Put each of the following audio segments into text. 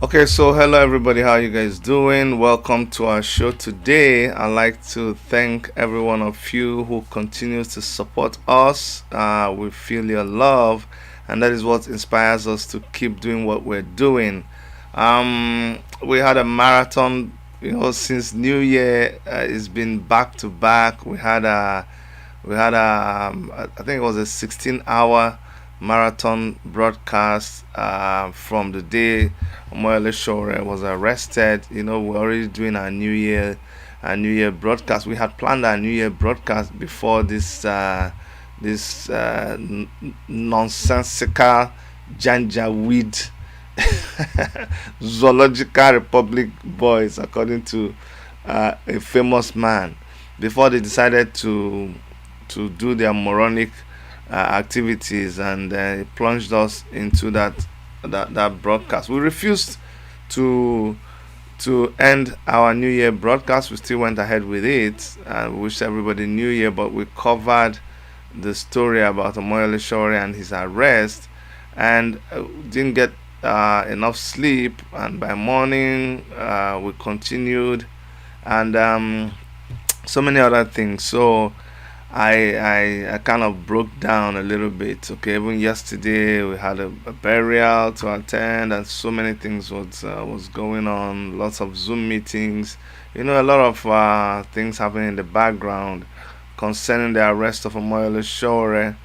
Okay, so hello everybody, how you guys doing? Welcome to our show today. I'd like to thank every one of you who continues to support us. We feel your love, and that is what inspires us to keep doing what we're doing. We had a marathon, since New Year. It's been back to back. We had I think it was a 16-hour marathon broadcast from the day Moelle Sowore was arrested. We're already doing our New Year broadcast. We had planned our New Year broadcast before this nonsensical janjaweed zoological republic boys, according to a famous man, before they decided to do their moronic activities, and it plunged us into that broadcast. We refused to end our New Year broadcast. We still went ahead with it and wished everybody New Year, but we covered the story about Omoyele Sowore and his arrest, and didn't get enough sleep. And by morning, we continued, and so many other things. So I kind of broke down a little bit. Okay, even yesterday we had a burial to attend, and so many things was going on. Lots of Zoom meetings. A lot of things happening in the background concerning the arrest of Omoyele Sowore.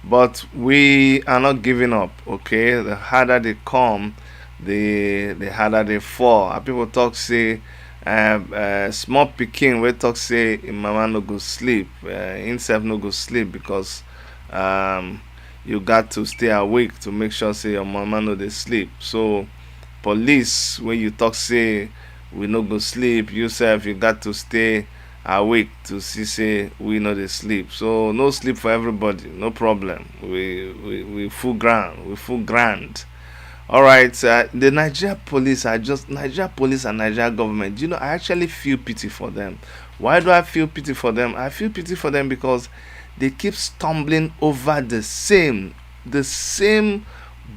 But we are not giving up. Okay, the harder they come, the harder they fall. And people talk say small pikin wey talk say im mama no go sleep, himself no go sleep, because you got to stay awake to make sure say your mama no dey sleep. So police, when you talk say we no go sleep, you sef you got to stay awake to see say we no dey sleep. So no sleep for everybody, no problem. We full ground, we full grand. All right, the Nigeria police and Nigeria government. I actually feel pity for them. Why do I feel pity for them? I feel pity for them because they keep stumbling over the same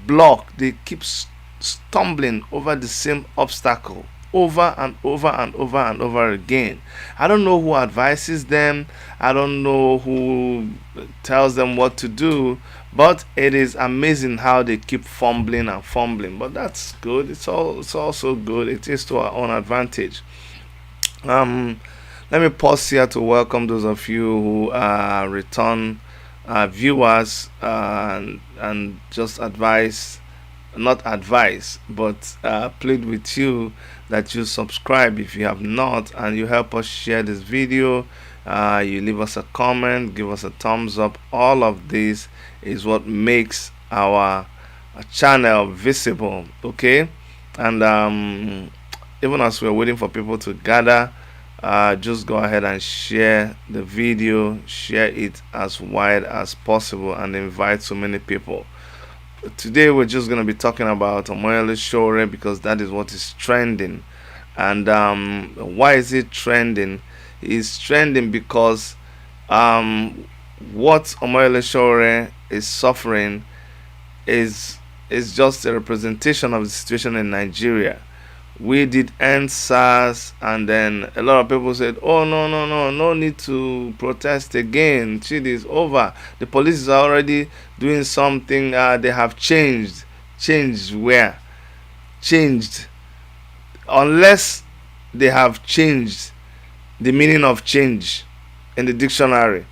block. They keep stumbling over the same obstacle over and over and over and over again. I don't know who advises them. I don't know who tells them what to do, but it is amazing how they keep fumbling and fumbling. But that's good. It's also good. It is to our own advantage. Um, Let me pause here to welcome those of you who are return viewers, and just not advise, but plead with you that you subscribe if you have not, and you help us share this video. You leave us a comment, give us a thumbs up. All of this is what makes our channel visible. Okay, and even as we're waiting for people to gather, just go ahead and share the video, share it as wide as possible, and invite so many people. Today we're just going to be talking about Omoyele Sowore because that is what is trending. And why is it trending? It's trending because what Omoyele Sowore is suffering is just a representation of the situation in Nigeria. We did end SARS, and then a lot of people said, oh, no need to protest again. Shit is over. The police is already doing something. They have changed where? Changed. Unless they have changed the meaning of change in the dictionary,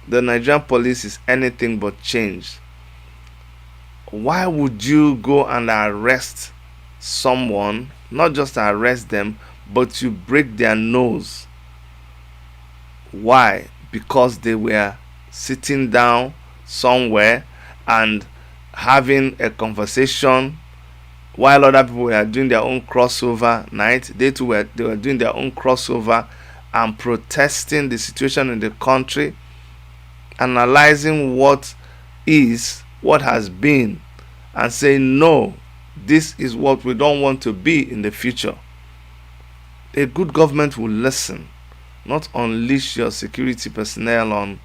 the Nigerian police is anything but changed. Why would you go and arrest someone, not just arrest them, but you break their nose? Why? Because they were sitting down somewhere and having a conversation while other people were doing their own crossover night. They were doing their own crossover and protesting the situation in the country, analyzing what has been, and saying no, this is what we don't want to be in the future. A good government will listen, not unleash your security personnel on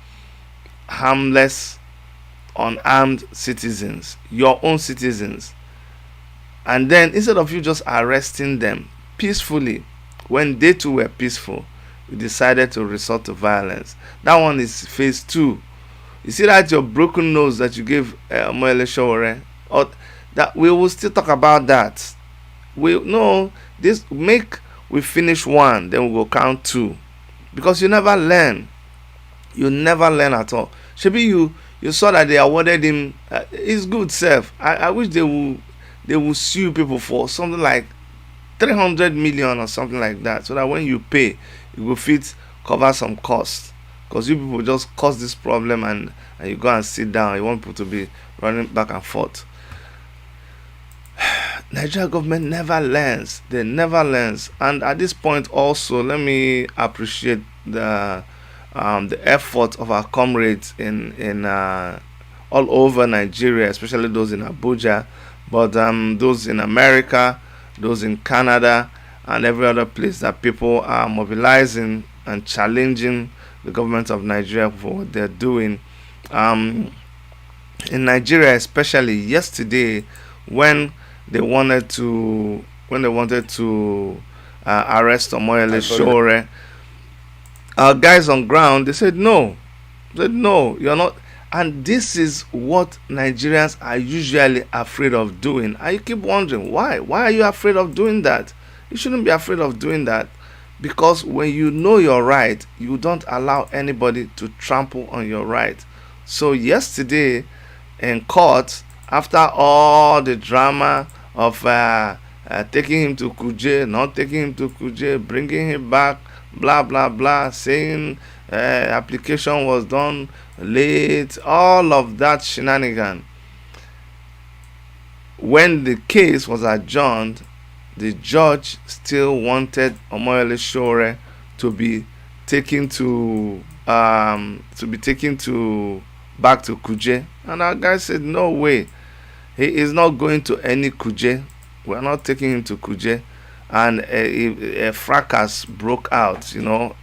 harmless, unarmed citizens, your own citizens. And then instead of you just arresting them peacefully, when they too were peaceful, you decided to resort to violence. That one is phase two. You see that your broken nose that you gave Omoyele Sowore, or that we will still talk about that. We no this make we finish one, then we will count two, because you never learn. You never learn at all. Maybe you saw that they awarded him. It's good self. I wish they will sue people for something like 300 million or something like that, so that when you pay, you will fit cover some costs. Because you people just cause this problem, and you go and sit down. You want people to be running back and forth. Nigeria government never learns. They never learns. And at this point also, let me appreciate the effort of our comrades in all over Nigeria, especially those in Abuja, but those in America, those in Canada, and every other place, that people are mobilizing and challenging the government of Nigeria for what they're doing. In Nigeria, especially yesterday, when they wanted to arrest Omoyele Sowore, our guys on ground, they said no. They said no, you're not. And this is what Nigerians are usually afraid of doing. And you keep wondering why. Why are you afraid of doing that? You shouldn't be afraid of doing that, because when you know your right, you don't allow anybody to trample on your right. So yesterday in court, after all the drama of taking him to Kuje, not taking him to Kuje, bringing him back, blah blah blah, saying application was done late, all of that shenanigan, when the case was adjourned, the judge still wanted Omoyele Sowore to be taken to back to Kuje, and our guy said no way, he is not going to any Kuje. We're not taking him to Kuje. And a fracas broke out.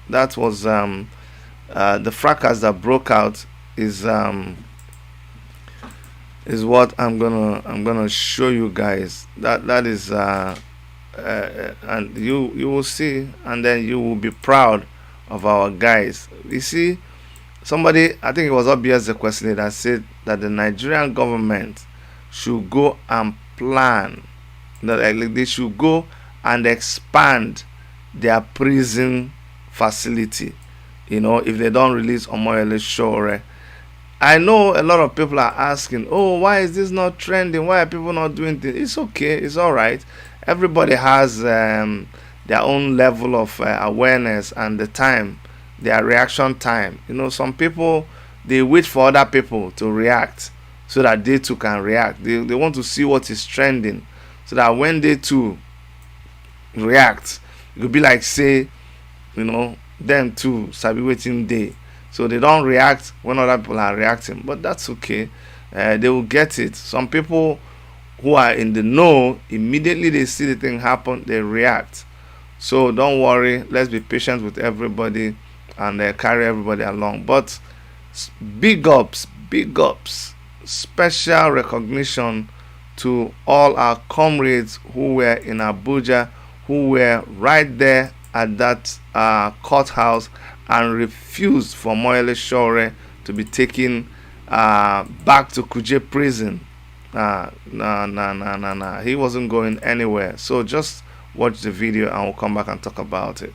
That was the fracas that broke out is what I'm gonna show you guys. That is and you will see, and then you will be proud of our guys. You see, somebody, I think it was obvious the question that said that the Nigerian government should go and plan, that they should go and expand their prison facility, if they don't release Omoyele Sowore. I know a lot of people are asking, oh, why is this not trending? Why are people not doing things? It's okay, it's all right. Everybody has their own level of awareness and the time, their reaction time. Some people, they wait for other people to react so that they too can react. They want to see what is trending, so that when they too react, it could be like, say, them too sabi waiting day, so they don't react when other people are reacting. But that's okay. They will get it. Some people who are in the know, immediately they see the thing happen, they react. So don't worry, let's be patient with everybody and carry everybody along. But big ups, special recognition to all our comrades who were in Abuja, who were right there at that courthouse and refused for Omoyele Sowore to be taken back to Kuje prison. Nah. He wasn't going anywhere. So just watch the video and we'll come back and talk about it.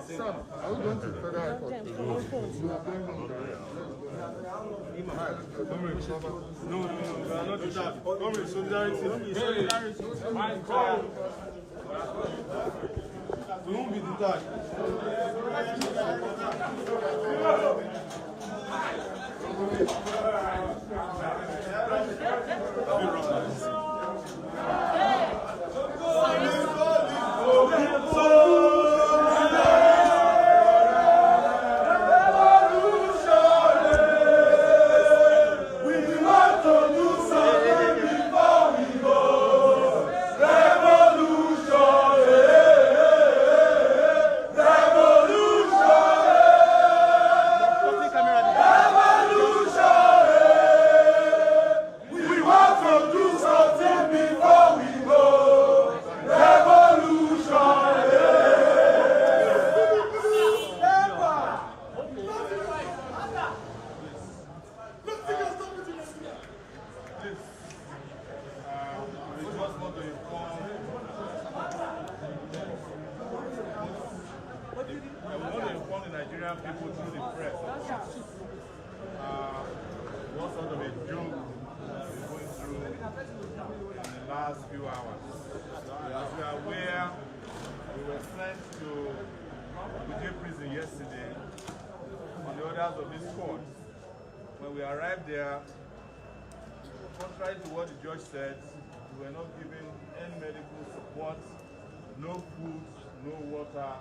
Sam, are we going to further high court? No, we are not doing that. Comrade, solidarity. We won't be detached. Nigerian people through the press was sort of a joke that we're going through in the last few hours. As we are aware, we were sent to Kuje prison yesterday on the orders of this court. When we arrived there, contrary to what the judge said, we were not given any medical support, no food, no water.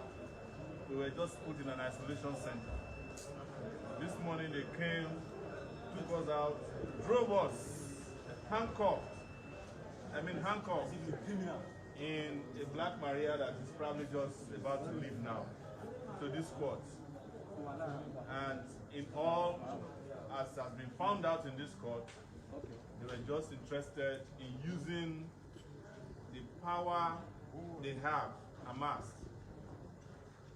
We were just put in an isolation center. This morning they came, took us out, drove us, handcuffed in a Black Maria that is probably just about to leave now, to this court. And in all, as has been found out in this court, they were just interested in using the power they have amassed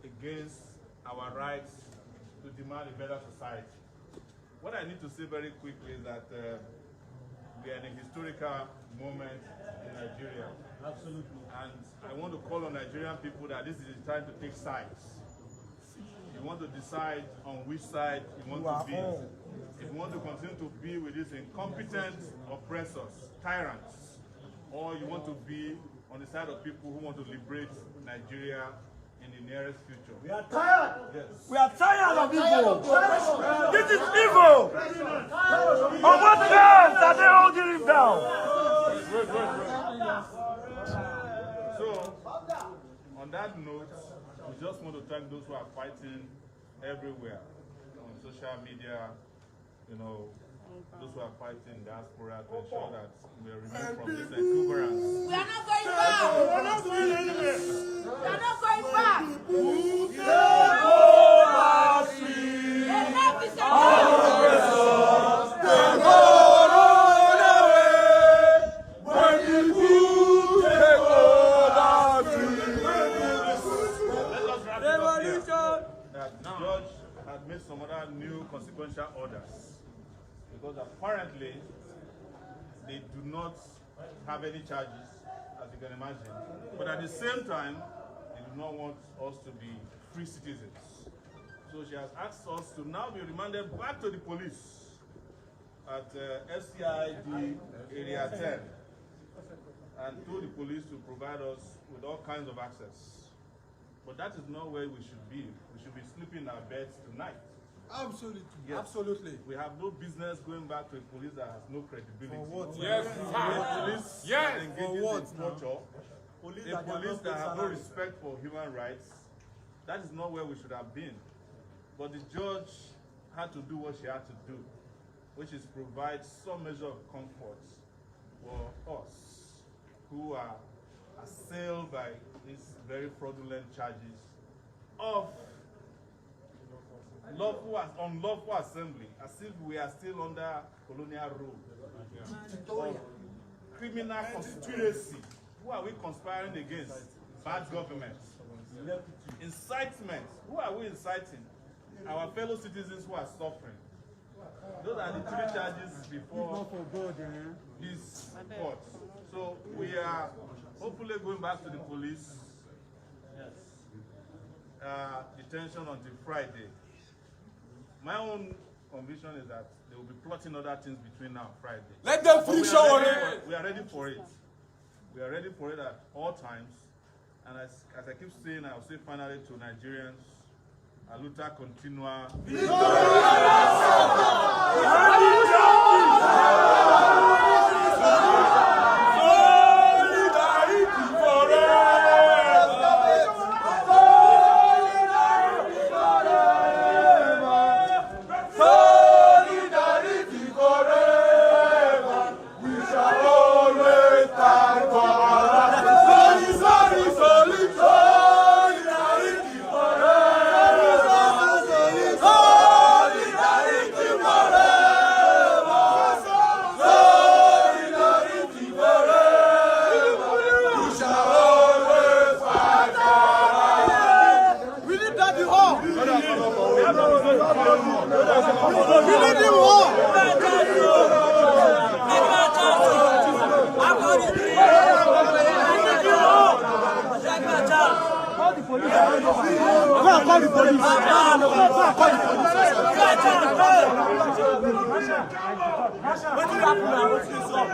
against our rights to demand a better society. What I need to say very quickly is that we are in a historical moment in Nigeria. Absolutely. And I want to call on Nigerian people that this is the time to take sides. You want to decide on which side you want to be. If you want to continue to be with these incompetent oppressors, tyrants, or you want to be on the side of people who want to liberate Nigeria in the nearest future. We are tired. Yes. We are tired of evil. This is evil. On what terms are they holding him down? So, on that note, we just want to thank those who are fighting everywhere on social media, you know, those who are fighting diaspora to ensure that we are removed from this exuberance. We are not going back. We are not going anywhere. We are not going back. Enough is That the judge had made some other new consequential orders because apparently they do not have any charges, as you can imagine. But at the same time, they do not want us to be free citizens. So she has asked us to now be remanded back to the police at SCID Area 10 and told the police to provide us with all kinds of access. But that is not where we should be. We should be sleeping in our beds tonight. Absolutely. Yes. Absolutely. We have no business going back to a police that has no credibility. For what? Yes. A police that engages what in torture. A police that has no respect for human rights. That is not where we should have been. But the judge had to do what she had to do, which is provide some measure of comfort for us who are assailed by these very fraudulent charges of unlawful assembly, as if we are still under colonial rule. Of criminal conspiracy. Who are we conspiring against? Bad government. Incitement. Who are we inciting? Our fellow citizens who are suffering. Those are the three charges before this court. So we are hopefully going back to the police detention until Friday. My own conviction is that they will be plotting other things between now and Friday. Let them free Sowore. We are ready for it. We are ready for it at all times. And as I keep saying, I'll say finally to Nigerians, a luta continua. and call the police. Go and call the police. What did happen now? What is up?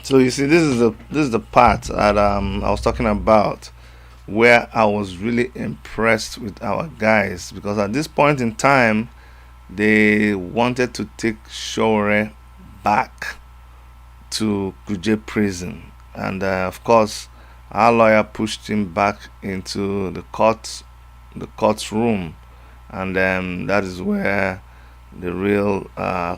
So you see, this is the part that I was talking about, where I was really impressed with our guys, because at this point in time they wanted to take Sowore back to Kuje prison, and of course our lawyer pushed him back into the court's room, and that is where the real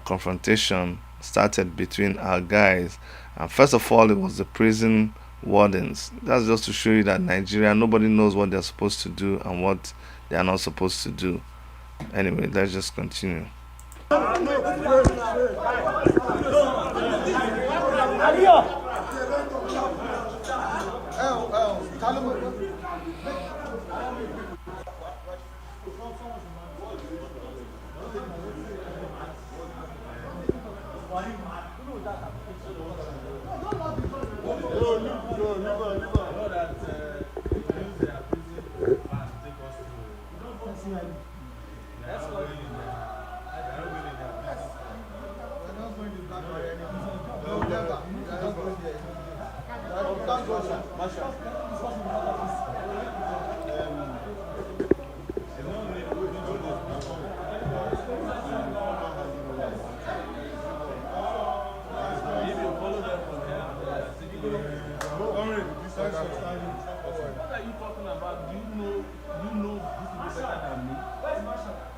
confrontation started between our guys. And first of all, it was the prison wardens. That's just to show you that Nigeria, nobody knows what they're supposed to do and what they are not supposed to do. Anyway, let's just continue. What are you talking about? Do you know this is better than me?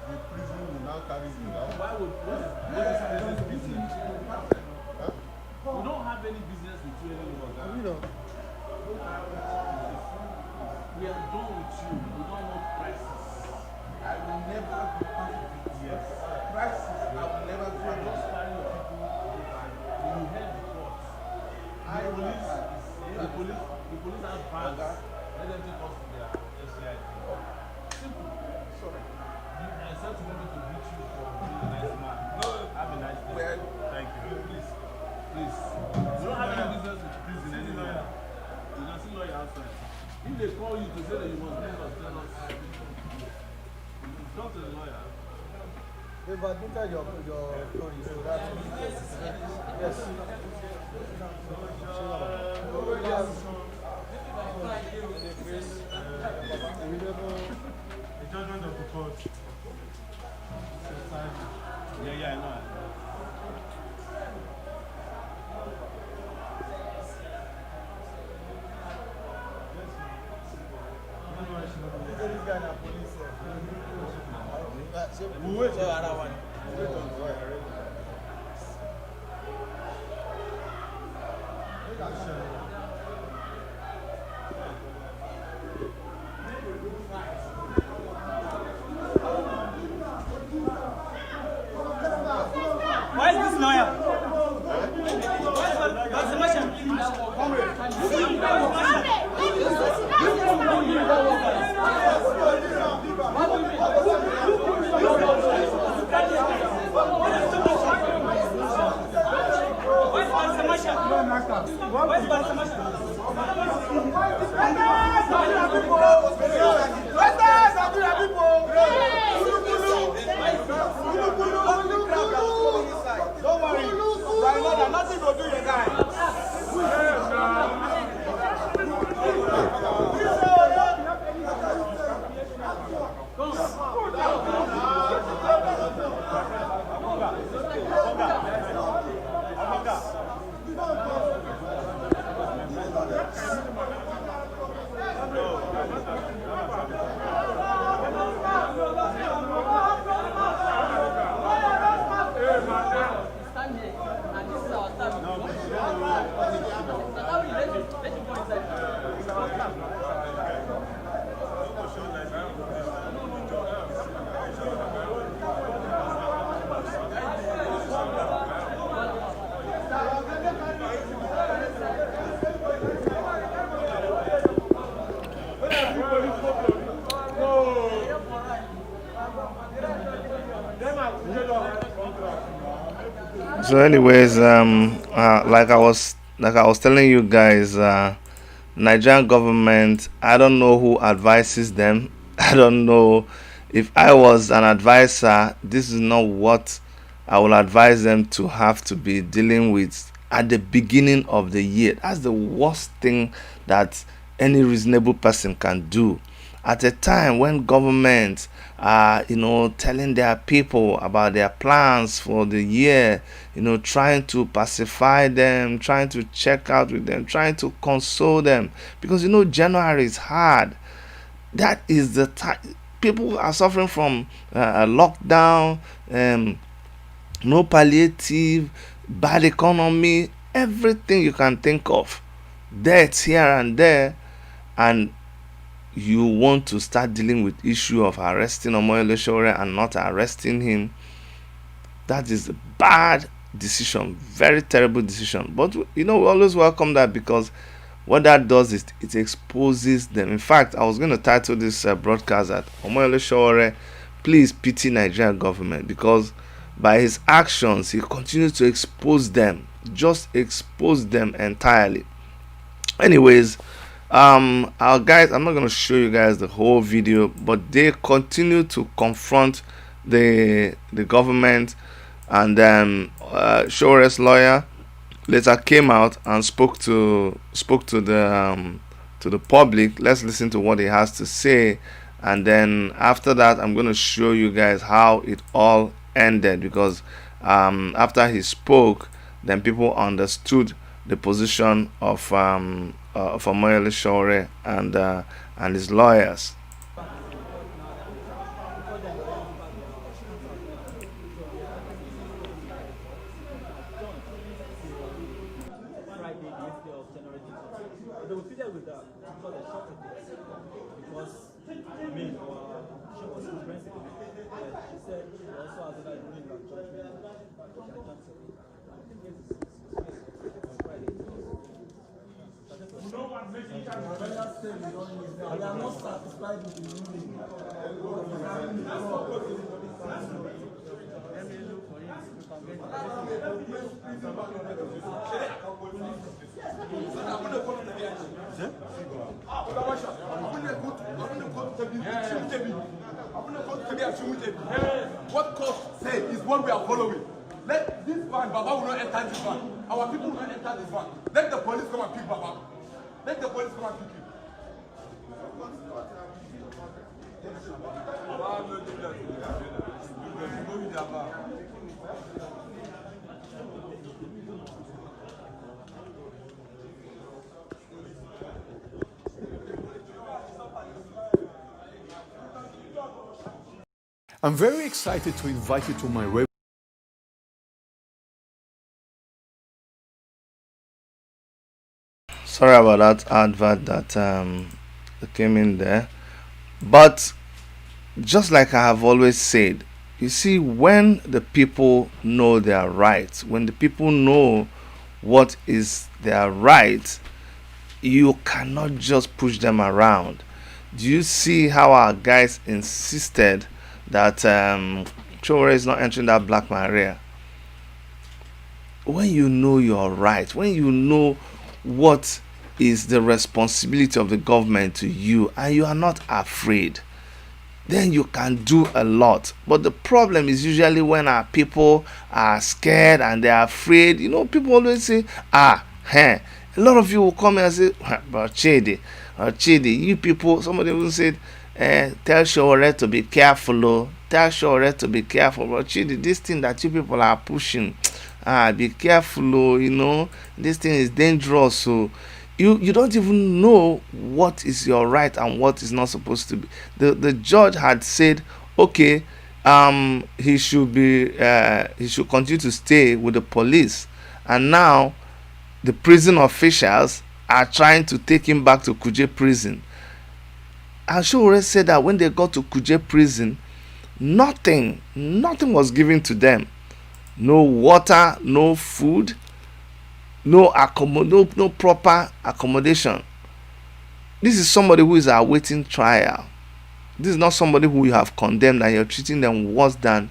The prison will now carry you now. Why would what is this business? Huh? We don't have any business with you anymore. We don't. We are done with you. We don't want crisis. I will never be part of it. Yes. Crisis. I will never be. You just carry your people. You head the court. The police have bags. Let them take us to their SCI. Simple. Sorry. I said to want to beat you for being a nice man. No. Have a nice day. Well, thank you. Please. We don't have any business with prison anymore. You can see lawyer outside. If they call you to say that you must bring us, tell us. Talk to the lawyer. They've admitted your story, so that's yes. The judgment of the court. Yeah, I know. We'll wait for another one. Why is this lawyer? What's the mission? Don't worry. Nothing will do your guy. So anyways, like I was like I was telling you guys, Nigerian government, I don't know who advises them. I don't know. If I was an advisor, this is not what I will advise them to have to be dealing with at the beginning of the year. That's the worst thing that any reasonable person can do at a time when government are, telling their people about their plans for the year, trying to pacify them, trying to check out with them, trying to console them, because January is hard. That is the time people are suffering from a lockdown, no palliative, bad economy, everything you can think of, deaths here and there. And you want to start dealing with issue of arresting Omoyele Sowore and not arresting him. That is a bad decision, very terrible decision. But we always welcome that, because what that does is it exposes them. In fact, I was going to title this broadcast that Omoyele Sowore, please pity Nigerian government, because by his actions he continues to expose them, just expose them entirely. Anyways, our guys, I'm not going to show you guys the whole video, but they continue to confront the government. And then Showore's lawyer later came out and spoke to the public. Let's listen to what he has to say, and then after that I'm going to show you guys how it all ended, because after he spoke, then people understood the position of Omoyele Sowore and his lawyers. They are not satisfied with the ruling. What court say is what we are following. Let this van, Baba will not enter this van. Our people will not enter this van. Let the police come and pick Baba. Let the police come and pick him. I'm very excited to invite you to my web. Sorry about that advert that came in there. But just like I have always said, you see, when the people know their rights, when the people know what is their right, you cannot just push them around. Do you see how our guys insisted that Sowore is not entering that Black Maria? When you know your right, when you know what is the responsibility of the government to you, and you are not afraid, then you can do a lot. But the problem is usually when our people are scared and they are afraid. People always say, a lot of you will come and say, but Chidi, you people, somebody even said, tell Sowore to be careful, tell Sowore to be careful. But Chidi, this thing that you people are pushing, be careful, this thing is dangerous. So you don't even know what is your right and what is not supposed to be. The judge had said, okay, he should continue to stay with the police, and now the prison officials are trying to take him back to Kuje prison. And Sowore said that when they got to Kuje prison, nothing was given to them. No water, no food, no proper accommodation. This is somebody who is awaiting trial. This is not somebody who you have condemned and you're treating them worse than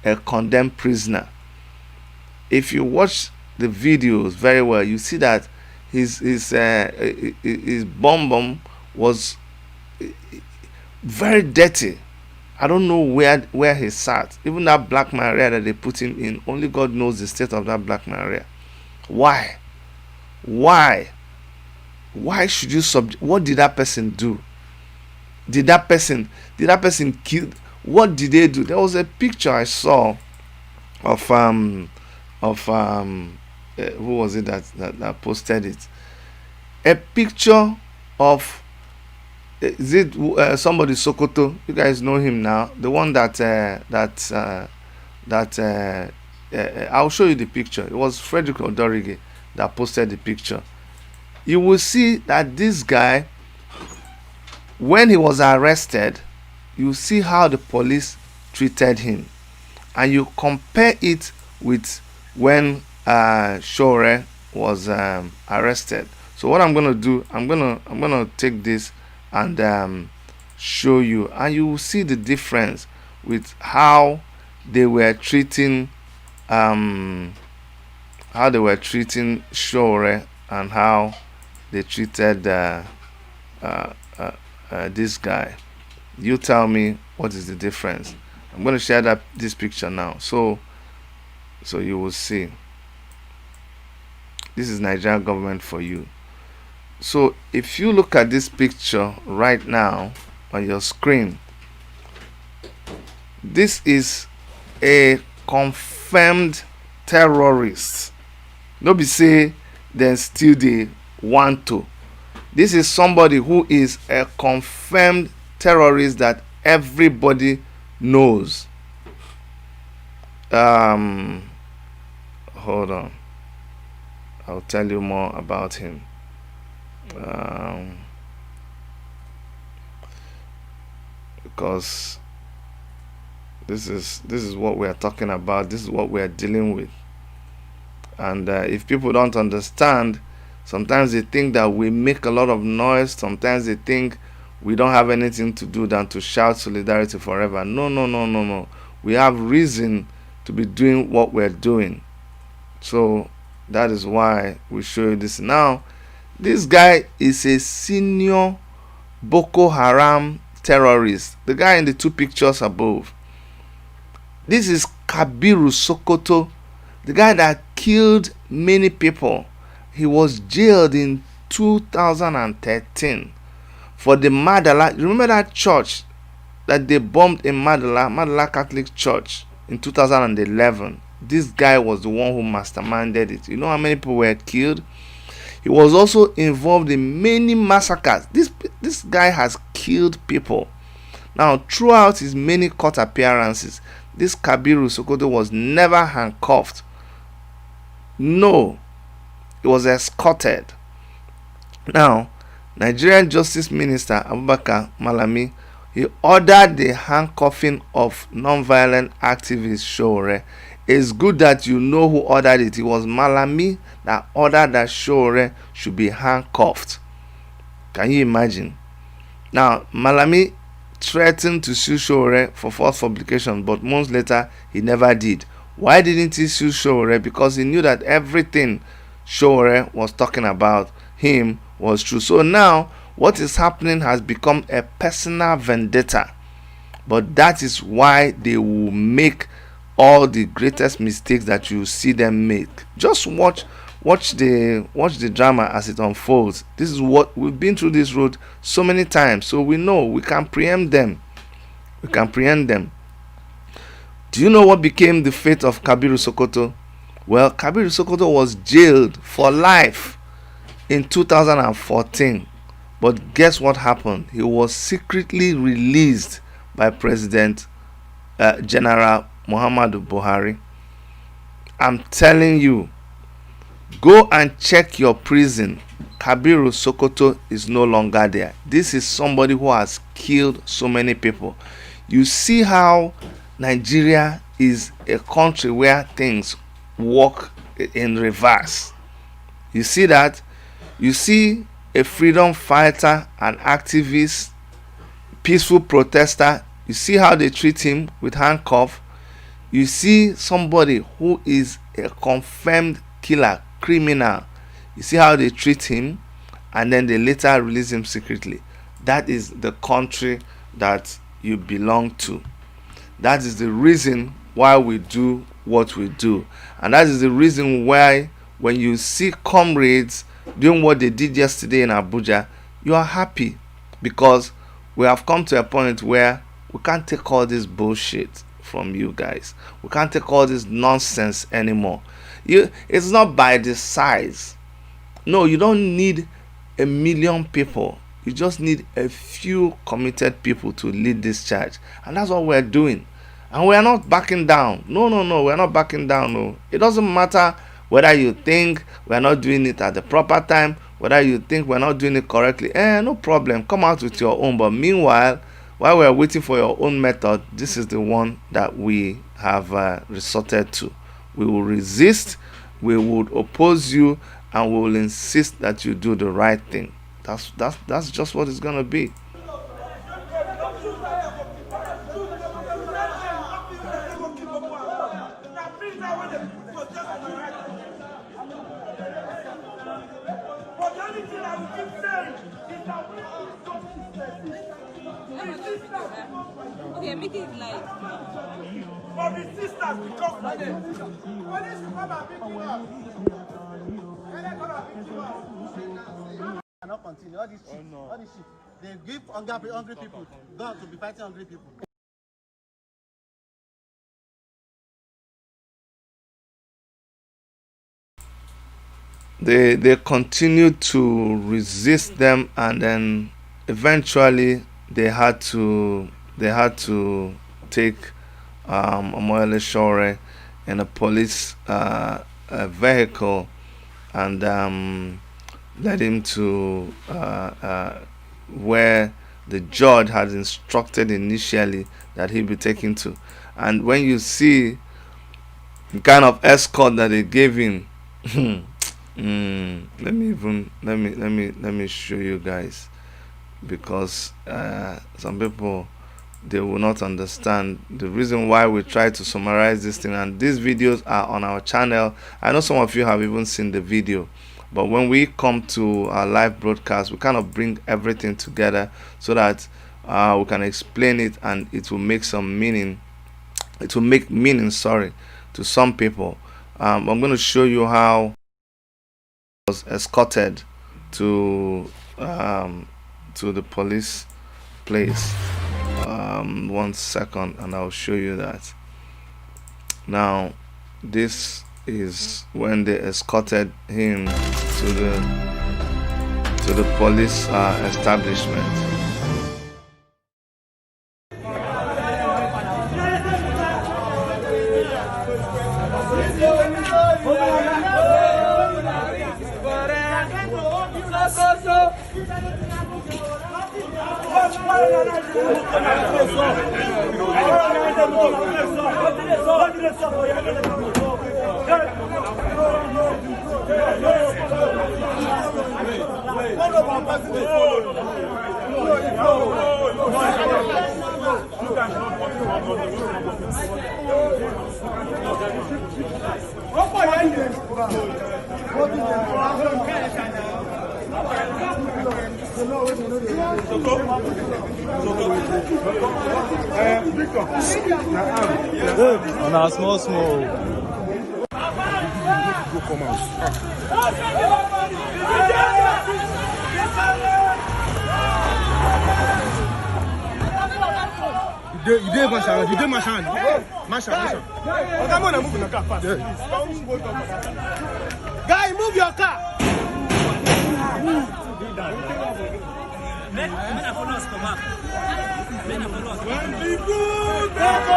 a condemned prisoner. If you watch the videos very well, you see that his bum was very dirty. I don't know where he sat. Even that Black Maria that they put him in, only God knows the state of that Black Maria. Why? Why? Why should you what did that person do? Did that person kill? What did they do? There was a picture I saw of who was it that posted it? A picture of is it somebody Sokoto? You guys know him now. The one I'll show you the picture. It was Frederick Odorige that posted the picture. You will see that this guy, when he was arrested, you see how the police treated him, and you compare it with when Sowore was arrested. So what I'm gonna do, I'm gonna take this and show you, and you will see the difference with how they were treating Sowore and how they treated this guy. You tell me what is the difference. I'm going to share this picture now, so you will see. This is Nigerian government for you. So if you look at this picture right now on your screen, this is a confirmed terrorist. No be say then still they want to. This is somebody who is a confirmed terrorist that everybody knows. Hold on, I'll tell you more about him. Because this is what we are talking about. This is what we are dealing with. And if people don't understand, sometimes they think that we make a lot of noise. Sometimes they think we don't have anything to do than to shout solidarity forever. No. We have reason to be doing what we're doing. So that is why we show you this now. This guy is a senior Boko Haram terrorist. The guy in the two pictures above. This is Kabiru Sokoto, the guy that killed many people. He was jailed in 2013 for the Madala. Remember that church that they bombed in Madala Catholic Church in 2011? This guy was the one who masterminded it. You know how many people were killed? He was also involved in many massacres. This guy has killed people. Now, throughout his many court appearances, this Kabiru Sokoto was never handcuffed. No, he was escorted. Now, Nigerian Justice Minister Abubakar Malami, he ordered the handcuffing of non-violent activist Sowore. It's good that you know who ordered it. It was Malami that ordered that Sowore should be handcuffed. Can you imagine? Now, Malami threatened to sue Sowore for false publication, but months later he never did. Why didn't he sue Sowore? Because he knew that everything Sowore was talking about him was true. So now what is happening has become a personal vendetta. But that is why they will make all the greatest mistakes that you see them make. Just watch the drama as it unfolds. This is what we've been through this road so many times, so we know we can preempt them. Do you know what became the fate of Kabiru Sokoto? Well, Kabiru Sokoto was jailed for life in 2014, but guess what happened? He was secretly released by President General Muhammadu Buhari. I'm telling you, go and check your prison. Kabiru Sokoto is no longer there. This is somebody who has killed so many people. You see how Nigeria is a country where things work in reverse. You see that? You see a freedom fighter, an activist, peaceful protester. You see how they treat him with handcuffs. You see somebody who is a confirmed killer, criminal. You see how they treat him, and then they later release him secretly. That is the country that you belong to. That is the reason why we do what we do. And that is the reason why when you see comrades doing what they did yesterday in Abuja, you are happy, because we have come to a point where we can't take all this bullshit from you guys. We can't take all this nonsense anymore. It's not by the size. No, you don't need 1,000,000 people. You just need a few committed people to lead this charge. And that's what we're doing. And we're not backing down. No, we're not backing down. No. It doesn't matter whether you think we're not doing it at the proper time, whether you think we're not doing it correctly. No problem. Come out with your own. But meanwhile, while we're waiting for your own method, this is the one that we have resorted to. We will resist, we would oppose you, and we will insist that you do the right thing. That's just what it's gonna be. Okay, make it like. For the sisters, because like them. Police will come and pick you up. Cannot continue. All this shit, all this shit. They give hungry people. God to be fighting hungry people. They continue to resist them, and then eventually they had to take Omoyele Sowore in a police vehicle, and led him to where the judge had instructed initially that he be taken to. And when you see the kind of escort that they gave him, let me show you guys, because some people, they will not understand the reason why we try to summarize this thing. And these videos are on our channel. I know some of you have even seen the video, but when we come to our live broadcast, we kind of bring everything together so that we can explain it, and it will make some meaning. It will make meaning, sorry, to some people. I'm going to show you how was escorted to the police place. 1 second, and I'll show you that. Now, this is when they escorted him to the police establishment. On a small. You did Marshall. Guy, move your car. Men are follow us, come up. Men are follow us. When people take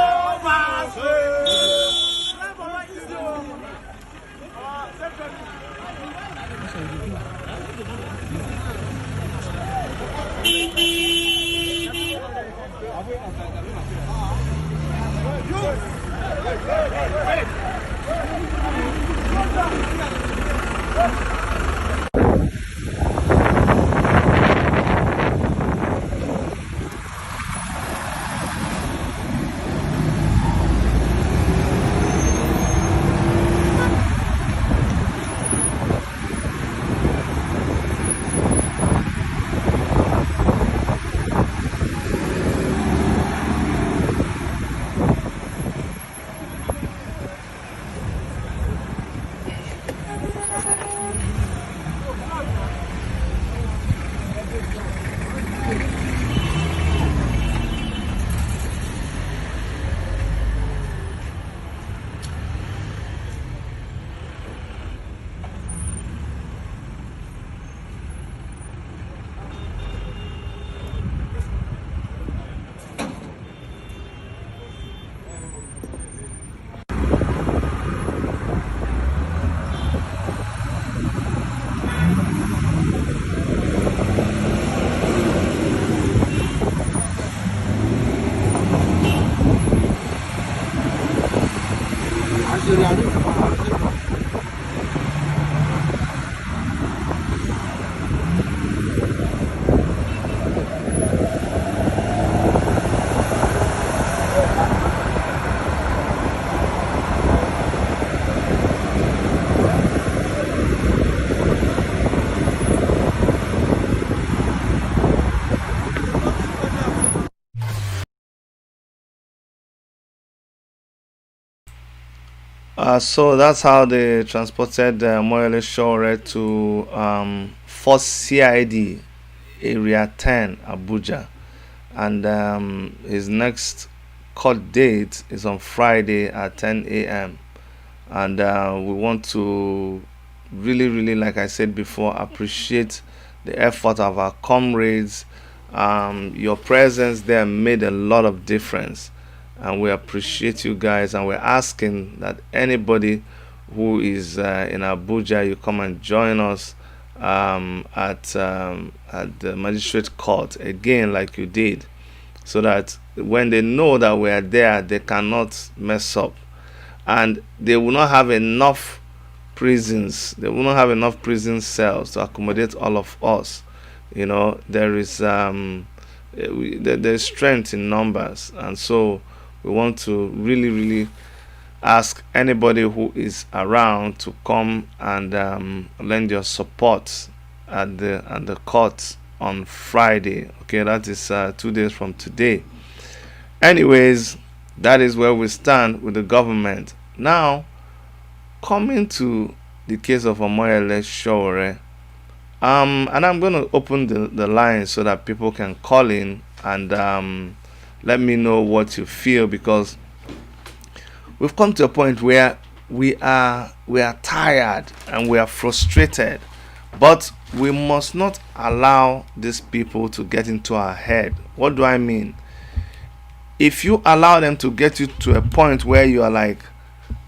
So that's how they transported Moyole Sowore to First CID Area 10, Abuja. And his next court date is on Friday at 10 a.m. And we want to really, really, like I said before, appreciate the effort of our comrades. Your presence there made a lot of difference, and we appreciate you guys. And we're asking that anybody who is in Abuja, you come and join us at the magistrate court again, like you did, so that when they know that we are there, they cannot mess up, and they will not have enough prisons. They will not have enough prison cells to accommodate all of us. There is there's strength in numbers, and so we want to really, really ask anybody who is around to come and lend your support at the court on Friday. Okay, that is 2 days from today. Anyways, that is where we stand with the government. Now, coming to the case of Omoyele Sowore, and I'm going to open the line so that people can call in and let me know what you feel, because we've come to a point where we are tired and we are frustrated, but we must not allow these people to get into our head. What do I mean? If you allow them to get you to a point where you are like,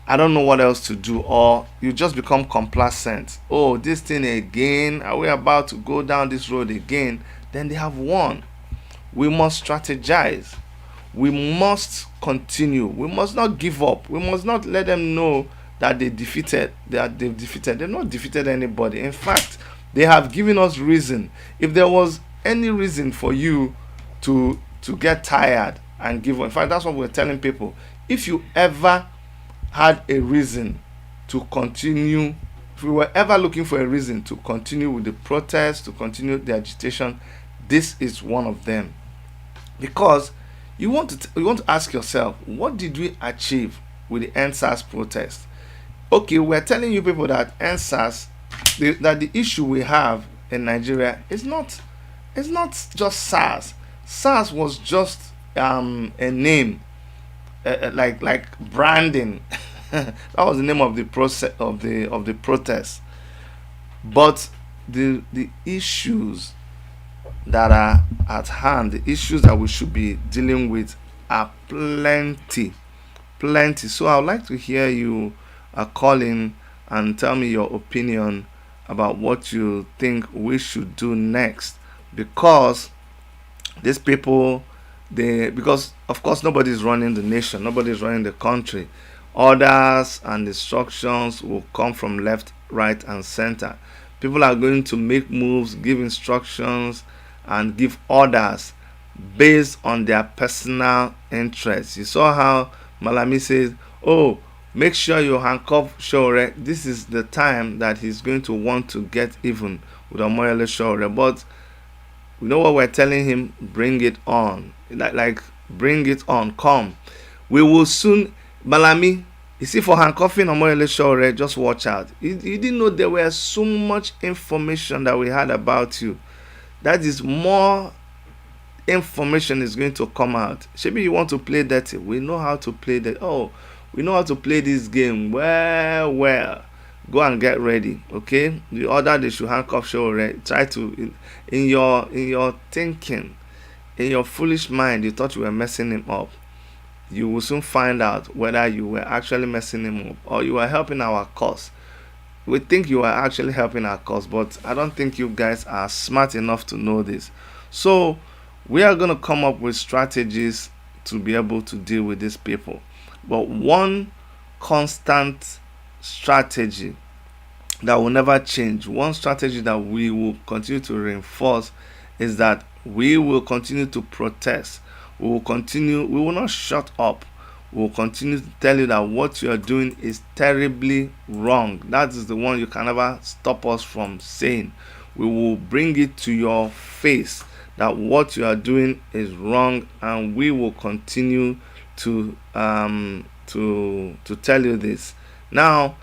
I don't know what else to do, or you just become complacent, oh, this thing again, are we about to go down this road again, then they have won. We must strategize. We must continue. We must not give up. We must not let them know that they've defeated. They've not defeated anybody. In fact, they have given us reason. If there was any reason for you to get tired and give up, in fact, that's what we're telling people. If you ever had a reason to continue, if we were ever looking for a reason to continue with the protest, to continue the agitation, this is one of them. Because you want to ask yourself, what did we achieve with the NSAS protest? Okay, we're telling you people that NSAS, that the issue we have in Nigeria is not just SARS. SARS was just a name, like branding. That was the name of the process of the protest. But the issues that are at hand, the issues that we should be dealing with, are plenty. So I would like to hear you call in and tell me your opinion about what you think we should do next, because these people, because of course nobody is running the nation, nobody is running the country. Orders and instructions will come from left, right, and center. People are going to make moves, give instructions, and give orders based on their personal interests. You saw how Malami says, oh, make sure you handcuff Sowore. This is the time that he's going to want to get even with Omoyele Sowore. But you know what we're telling him? Bring it on. Like bring it on. Come. We will soon. Malami, you see, for handcuffing Omoyele Sowore, just watch out. You didn't know there were so much information that we had about you. That is, more information is going to come out. Maybe you want to play dirty. We know how to play that. Oh, we know how to play this game. Well. Go and get ready. Okay. The order they should handcuff Sowore. Try to, in your thinking, in your foolish mind, you thought you were messing him up. You will soon find out whether you were actually messing him up or you were helping our cause. We think you are actually helping our cause, but I don't think you guys are smart enough to know this. So we are going to come up with strategies to be able to deal with these people. But one constant strategy that will never change, one strategy that we will continue to reinforce, is that we will continue to protest. We will not shut up. We will continue to tell you that what you are doing is terribly wrong. That is the one you can never stop us from saying. We will bring it to your face that what you are doing is wrong, and we will continue to tell you this. Now,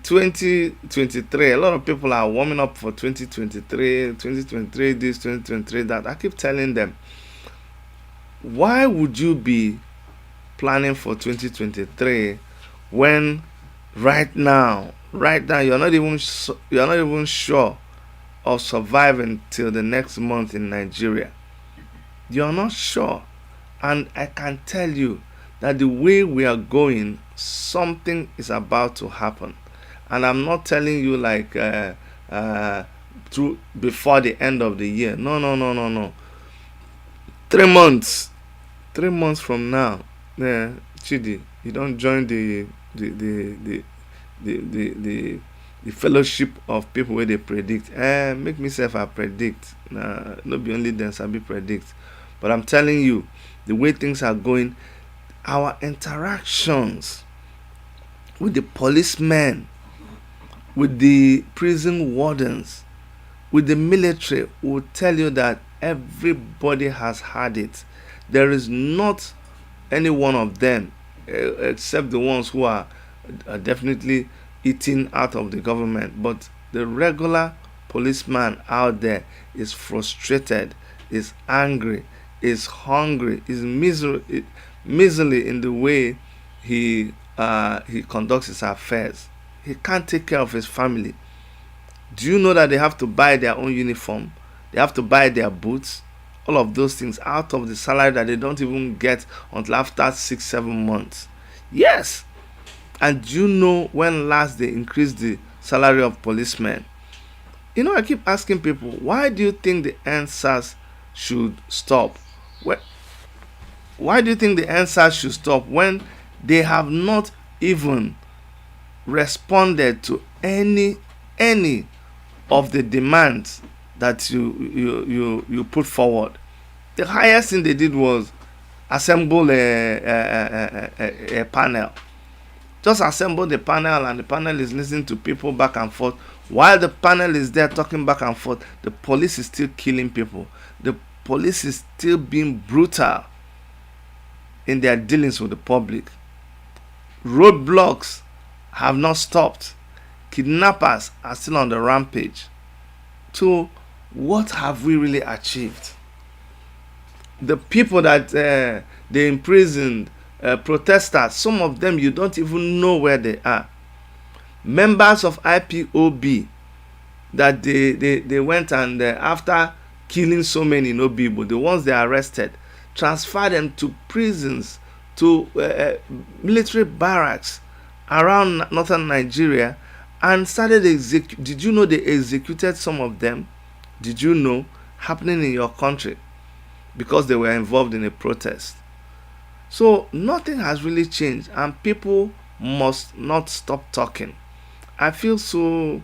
2023, a lot of people are warming up for 2023 this, 2023 that. I keep telling them, why would you be planning for 2023 when right now you're not even sure of surviving till the next month in Nigeria? You're not sure. And I can tell you that the way we are going, something is about to happen. And I'm not telling you like through before the end of the year. No. 3 months. 3 months from now, yeah, Chidi, you don't join the fellowship of people where they predict. Make myself I predict. Not be only them I be predict. But I'm telling you, the way things are going, our interactions with the policemen, with the prison wardens, with the military will tell you that everybody has had it. There is not any one of them, except the ones who are definitely eating out of the government. But the regular policeman out there is frustrated, is angry, is hungry, is miserly in the way he conducts his affairs. He can't take care of his family. Do you know that they have to buy their own uniform? They have to buy their boots, all of those things out of the salary that they don't even get until after 6-7 months. Yes. And do you know when last they increased the salary of policemen? I keep asking people, why do you think the NSAS should stop? Why do you think the NSAS should stop when they have not even responded to any of the demands that you put forward? The highest thing they did was assemble a panel. Just assemble the panel, and the panel is listening to people back and forth. While the panel is there talking back and forth, the police is still killing people. The police is still being brutal in their dealings with the public. Roadblocks have not stopped. Kidnappers are still on the rampage. So what have we really achieved? The people that they imprisoned, protesters, some of them you don't even know where they are. Members of IPOB that they went and after killing so many people, the ones they arrested, transferred them to prisons, to military barracks around northern Nigeria, and started did you know they executed some of them? Did you know? Happening in your country because they were involved in a protest. So nothing has really changed, and people must not stop talking. I feel so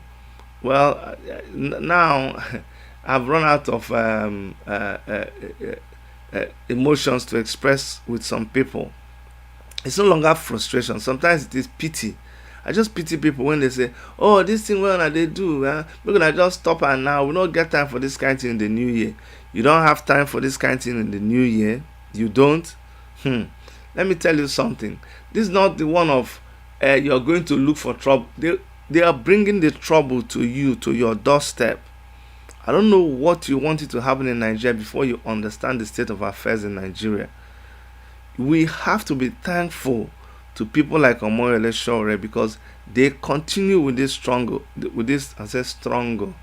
well now. I've run out of emotions to express with some people. It's no longer frustration. Sometimes it is pity. I just pity people when they say, "Oh, this thing they do. We're gonna just stop and now we don't get time for this kind of thing in the new year." You don't have time for this kind of thing in the new year. You don't. Let me tell you something. This is not the one of you're going to look for trouble. They are bringing the trouble to you, to your doorstep. I don't know what you want it to happen in Nigeria before you understand the state of affairs in Nigeria. We have to be thankful to people like Omoyele Sowore because they continue with this struggle. With this struggle.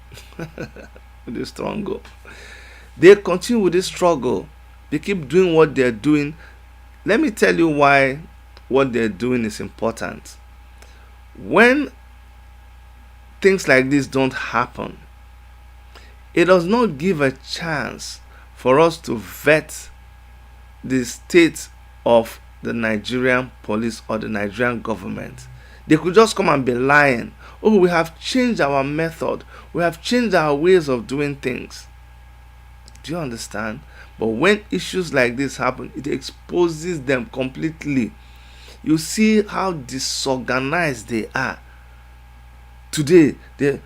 They continue with this struggle. They keep doing what they're doing. Let me tell you why what they're doing is important. When things like this don't happen, it does not give a chance for us to vet the state of the Nigerian police or the Nigerian government. They could just come and be lying. Oh, we have changed our method. We have changed our ways of doing things. Do you understand? But when issues like this happen, it exposes them completely. You see how disorganized they are today,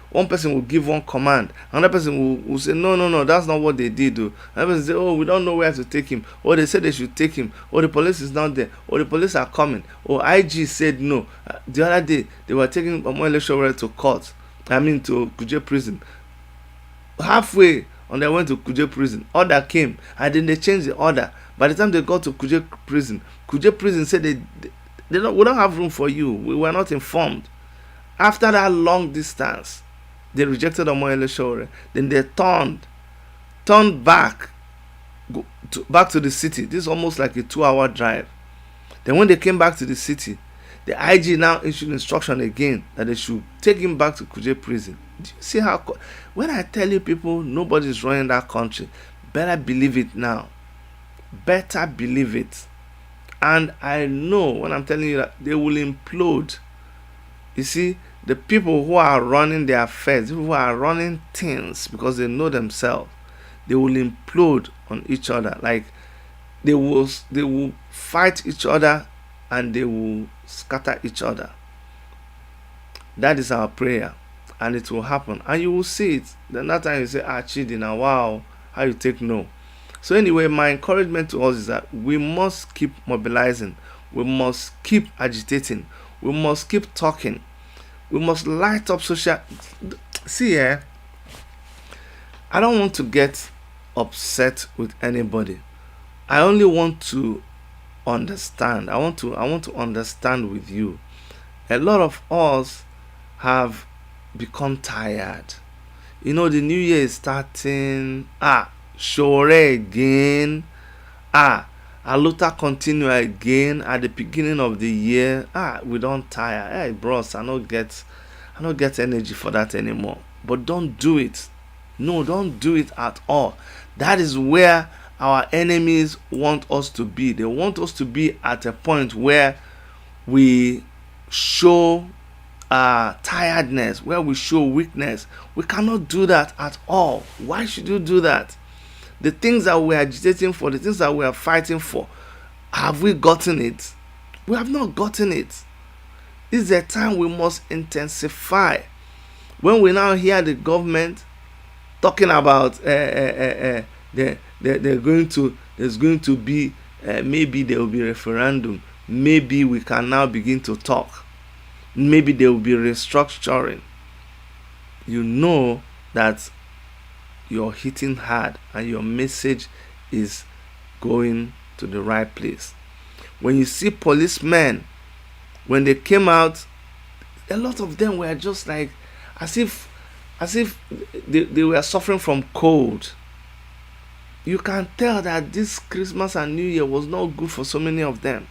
one person will give one command, another person will say, no, that's not what they did. Though. Another person say, oh, we don't know where to take him. Or they said they should take him. Or the police is not there. Or the police are coming. Or IG said no. The other day, they were taking Omoyele Sowore to court. To Kuje prison. Halfway on their way to Kuje prison, order came, and then they changed the order. By the time they got to Kuje prison said we don't have room for you. We were not informed. After that long distance, they rejected Omoyele Sowore. Then they turned back to the city. This is almost like a 2-hour drive. Then when they came back to the city, the IG now issued instruction again that they should take him back to Kuje prison. Do you see how? When I tell you people nobody's running that country, better believe it now. Better believe it. And I know when I'm telling you that they will implode. You see, the people who are running their affairs, who are running things because they know themselves, they will implode on each other. Like they will fight each other and they will scatter each other. That is our prayer, and it will happen, and you will see it. Then that time you say, Chidi, now wow, how you take no. So anyway, my encouragement to us is that we must keep mobilizing, we must keep agitating, we must keep talking, we must light up social. See, I don't want to get upset with anybody. I only want to understand. I want to understand with you. A lot of us have become tired. The new year is starting. Sowore again. Aluta continue again at the beginning of the year. We don't tire. Hey bros, I don't get energy for that anymore. But don't do it. No, don't do it at all. That is where our enemies want us to be. They want us to be at a point where we show tiredness, where we show weakness. We cannot do that at all. Why should you do that? The things that we are agitating for, the things that we are fighting for, have we gotten it? We have not gotten it. This is a time we must intensify. When we now hear the government talking about there's going to be maybe there will be referendum, maybe we can now begin to talk, maybe there will be restructuring, you know that you're hitting hard and your message is going to the right place. When you see policemen, when they came out, a lot of them were just like as if they were suffering from cold. You can tell that this Christmas and New Year was not good for so many of them.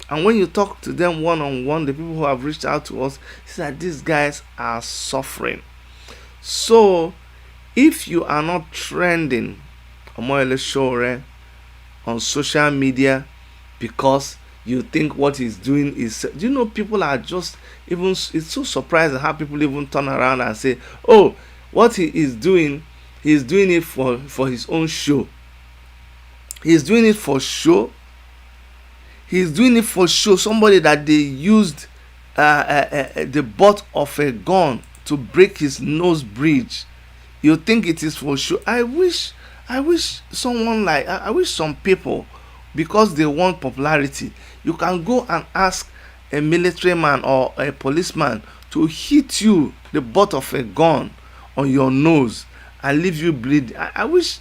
And when you talk to them one-on-one, the people who have reached out to us, see that these guys are suffering. So if you are not trending Omoyele Sowore on social media because you think what he's doing is, people are just even, it's so surprising how people even turn around and say, oh, what he is doing, he's doing it for his own show. He's doing it for show. He's doing it for show. Somebody that they used the butt of a gun to break his nose bridge. You think it is for show? I wish someone I wish some people, because they want popularity, you can go and ask a military man or a policeman to hit you the butt of a gun on your nose and leave you bleed. I wish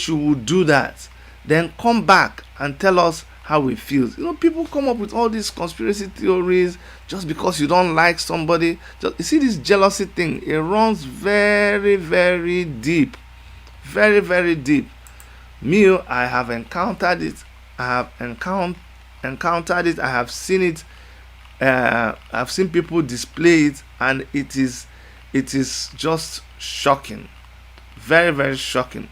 you would do that. Then come back and tell us how it feels. People come up with all these conspiracy theories just because you don't like somebody. You see this jealousy thing, it runs very, very deep. Very, very deep. Me, I have encountered it. I have seen it. I've seen people display it, and it is just shocking. Very, very shocking.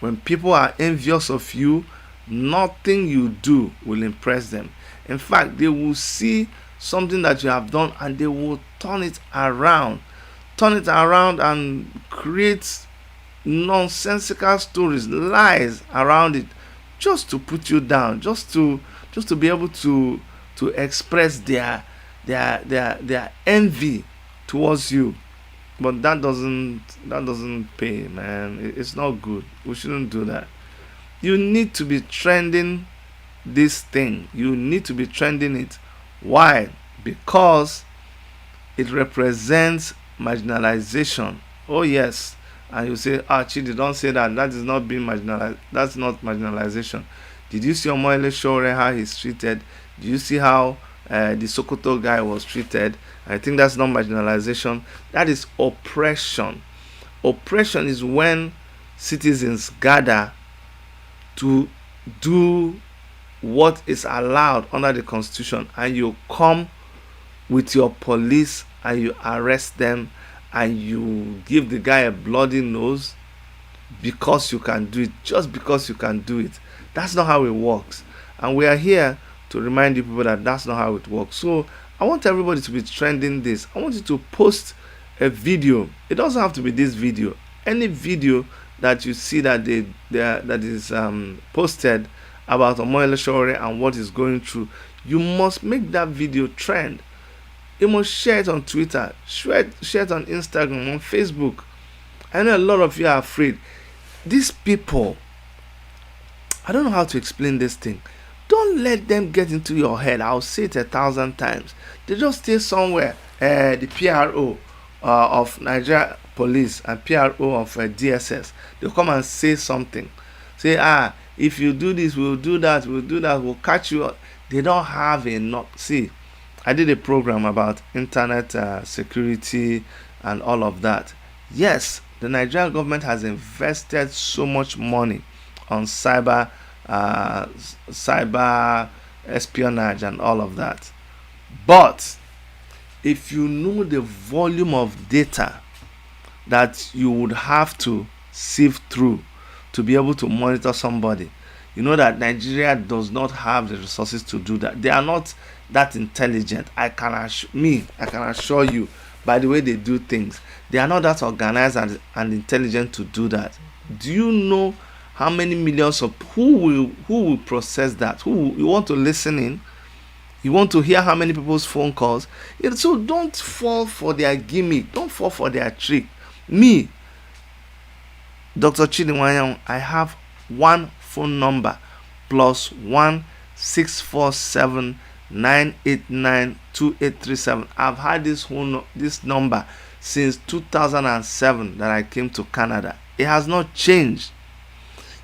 When people are envious of you, nothing you do will impress them. In fact, they will see something that you have done and they will turn it around and create nonsensical stories, lies around it, just to put you down, just to be able to express their envy towards you. But that doesn't pay, man. It's not good. We shouldn't do that. You need to be trending this thing. You need to be trending it. Why? Because it represents marginalization. Oh yes. And you say, Chidi, don't say that. That is not being marginalized. That's not marginalization. Did you see Omoyele Sowore, how he's treated? Do you see how the Sokoto guy was treated? I think that's not marginalization. That is oppression. Oppression is when citizens gather to do what is allowed under the constitution, and you come with your police and you arrest them and you give the guy a bloody nose because you can do it, just because you can do it. That's not how it works, and we are here to remind you people that that's not how it works. So I want everybody to be trending this. I want you to post a video. It doesn't have to be this video. Any video that you see that that is posted about Omoyele Sowore and what is going through, you must make that video trend. You must share it on Twitter, share it on Instagram, on Facebook. I know a lot of you are afraid. These people, I don't know how to explain this thing. Don't let them get into your head. I'll say it 1,000 times. They just stay somewhere. The PRO of Nigeria Police and PRO of DSS, they'll come and say something. Say, if you do this, we'll do that, we'll catch you. They don't have enough. See, I did a program about internet security and all of that. Yes, the Nigerian government has invested so much money on cyber espionage and all of that. But if you know the volume of data that you would have to sift through to be able to monitor somebody, you know that Nigeria does not have the resources to do that. They are not that intelligent. I can assure you, by the way they do things, they are not that organized and intelligent to do that. Do you know how many millions of who will process that? You want to listen in? You want to hear how many people's phone calls? So don't fall for their gimmick. Don't fall for their trick. Me, Dr. Chidi Nwanyang, I have one phone number plus 1-647-989-2837. I've had this number since 2007 that I came to Canada. It has not changed.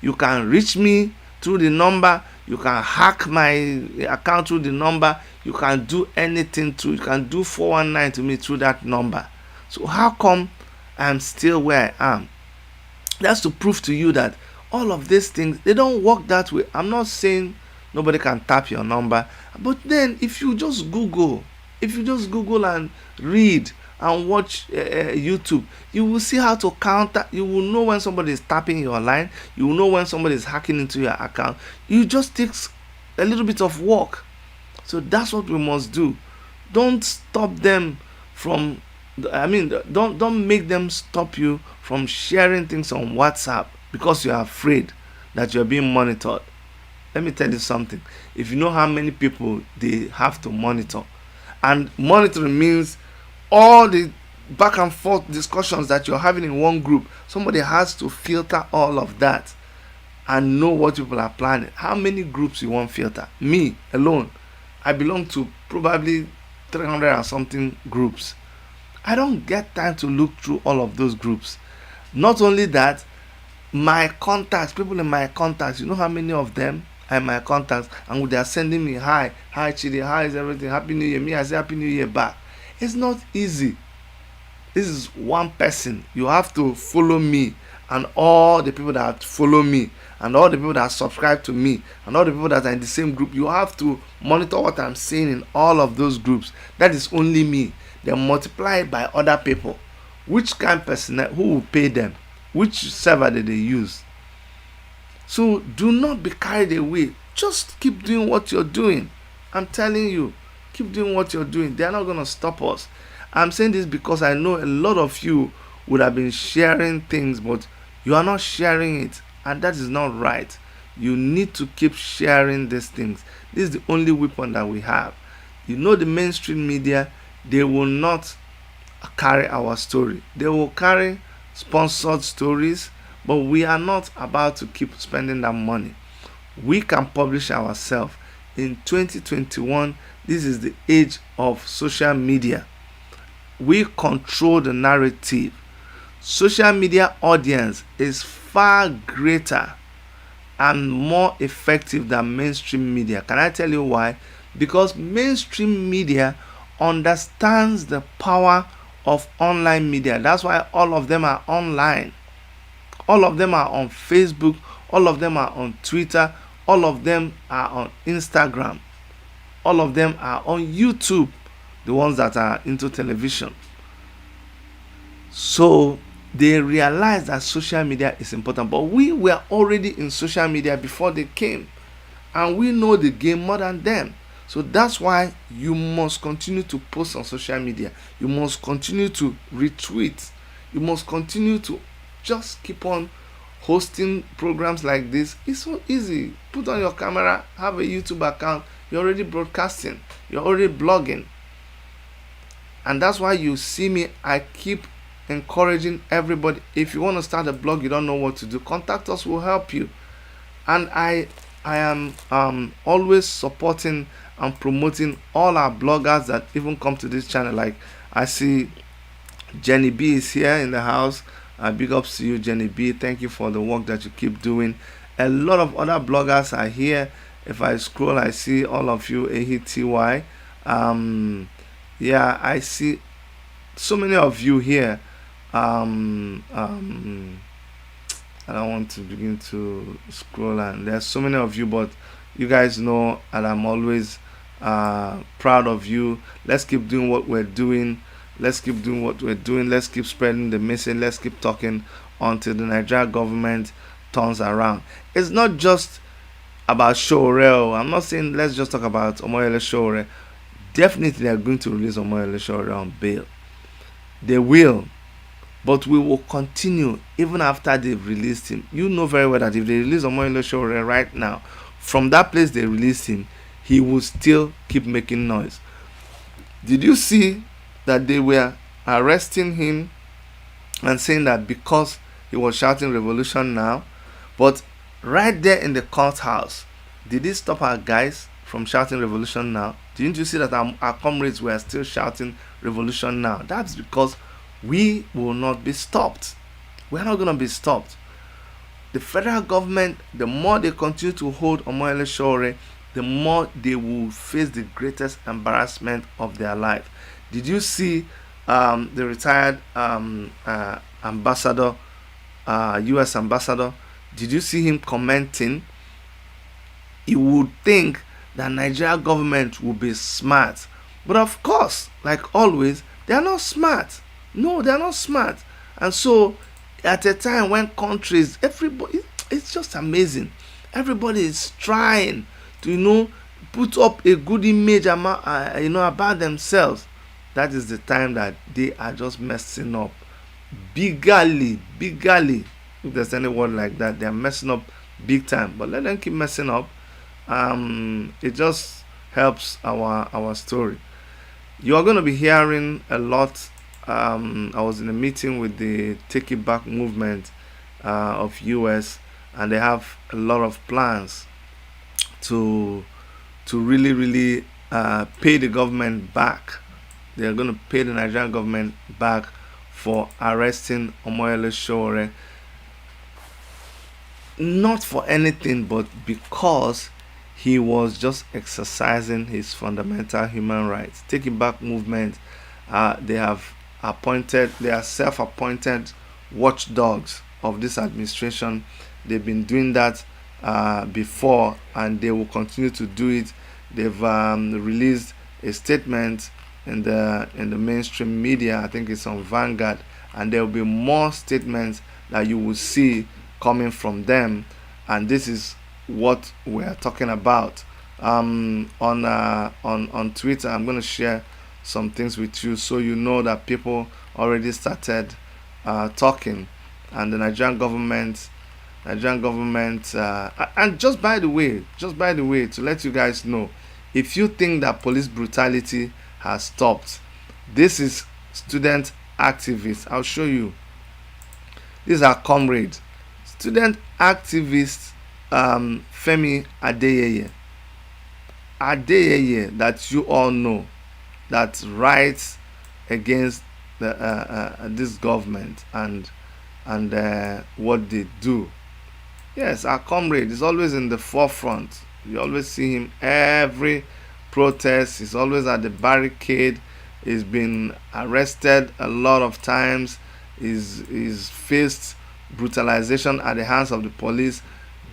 You can reach me through the number. You can hack my account through the number. You can do anything through. You can do 419 to me through that number. So how come I'm still where I am? That's to prove to you that all of these things, they don't work that way. I'm not saying nobody can tap your number, but then if you just Google and read and watch YouTube, you will see how to counter. You will know when somebody is tapping your line. You will know when somebody is hacking into your account. It just takes a little bit of work. So that's what we must do. Don't stop them from, don't make them stop you from sharing things on WhatsApp because you are afraid that you're being monitored. Let me tell you something. If you know how many people they have to monitor, and monitoring means all the back and forth discussions that you're having in one group, somebody has to filter all of that and know what people are planning. How many groups you want filter? Me alone, I belong to probably 300 and something groups. I don't get time to look through all of those groups. Not only that, my contacts, people in my contacts, you know how many of them are my contacts, and they are sending me, hi Chidi, how is everything, happy new year. Me, I say happy new year back. It's not easy. This is one person. You have to follow me, and all the people that follow me, and all the people that subscribe to me, and all the people that are in the same group. You have to monitor what I'm saying in all of those groups. That is only me. They multiply it by other people. Which kind of personnel, who will pay them? Which server did they use? So do not be carried away. Just keep doing what you're doing. I'm telling you, keep doing what you're doing. They're not going to stop us. I'm saying this because I know a lot of you would have been sharing things, but you are not sharing it, and that is not right. You need to keep sharing these things. This is the only weapon that we have. You know, the mainstream media, they will not carry our story. They will carry sponsored stories, but we are not about to keep spending that money. We can publish ourselves. In 2021, this is the age of social media. We control the narrative. Social media audience is far greater and more effective than mainstream media. Can I tell you why? Because mainstream media understands the power of online media. That's why all of them are online. All of them are on Facebook. All of them are on Twitter. All of them are on Instagram. All of them are on YouTube. The ones that are into television. So they realize that social media is important. But we were already in social media before they came. And we know the game more than them. So that's why you must continue to post on social media. You must continue to retweet. You must continue to just keep on hosting programs like this. It's so easy. Put on your camera, have a YouTube account. You're already broadcasting. You're already blogging. And that's why you see me, I keep encouraging everybody. If you want to start a blog, you don't know what to do, contact us, we'll help you. And I am always supporting and promoting all our bloggers that even come to this channel. Like I see Jenny B is here in the house. Big ups to you, Jenny B. Thank you for the work that you keep doing. A lot of other bloggers are here. If I scroll, I see all of you. AHTY. Yeah, I see so many of you here. I don't want to begin to scroll, and there's so many of you, but you guys know, and I'm always proud of you. Let's keep doing what we're doing. Let's keep doing what we're doing. Let's keep spreading the message. Let's keep talking until the Nigerian government turns around. It's not just about Sowore. I'm not saying let's just talk about Omoyele Sowore. Definitely they're going to release Omoyele Sowore on bail. They will. But we will continue even after they've released him. You know very well that if they release Omoyele Sowore right now, from that place they released him, he will still keep making noise. Did you see that they were arresting him and saying that because he was shouting revolution now? But right there in the courthouse, did it stop our guys from shouting revolution now? Didn't you see that our comrades were still shouting revolution now? That's because we will not be stopped. We're not going to be stopped. The federal government, the more they continue to hold Omoyele Sowore, the more they will face the greatest embarrassment of their life. Did you see the retired ambassador, U.S. ambassador? Did you see him commenting? You would think that Nigeria government will be smart. But of course, like always, they are not smart. No, they are not smart. And so, at a time when countries, everybody, it's just amazing. Everybody is trying to, put up a good image about themselves. That is the time that they are just messing up. Bigly. If there's any word like that, they are messing up big time. But let them keep messing up. It just helps our story. You are going to be hearing a lot. I was in a meeting with the Take It Back movement of US, and they have a lot of plans to really pay the government back. They are going to pay the Nigerian government back for arresting Omoyele Sowore, not for anything but because he was just exercising his fundamental human rights. Take It Back movement, they are self-appointed watchdogs of this administration. They've been doing that before, and they will continue to do it. They've released a statement in the mainstream media. I think it's on Vanguard, and there will be more statements that you will see coming from them. And this is what we are talking about. On Twitter, I'm going to share some things with you so you know that people already started talking, and the Nigerian government, and just by the way, to let you guys know, if you think that police brutality has stopped, this is student activists. I'll show you. These are comrades. Student activist Femi Adeyeye. Adeyeye, that you all know, that writes against this government and what they do. Yes, our comrade is always in the forefront. You always see him every protest. He's always at the barricade. He's been arrested a lot of times. He's faced brutalization at the hands of the police.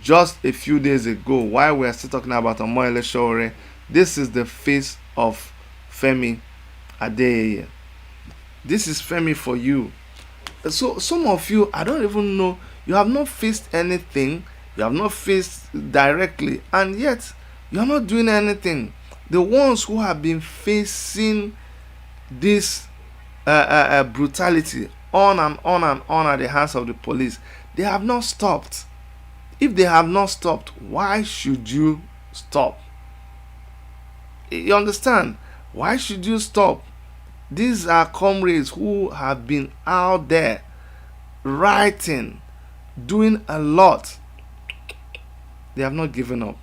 Just a few days ago, while we are still talking about Omoyele Sowore, this is the face of Femi Adeyeye. This is Femi for you. So some of you, I don't even know, you have not faced anything, you have not faced directly, and yet you are not doing anything. The ones who have been facing this brutality on and on and on at the hands of the police, they have not stopped. If they have not stopped, why should you stop? You understand? Why should you stop? These are comrades who have been out there writing, doing a lot. They have not given up.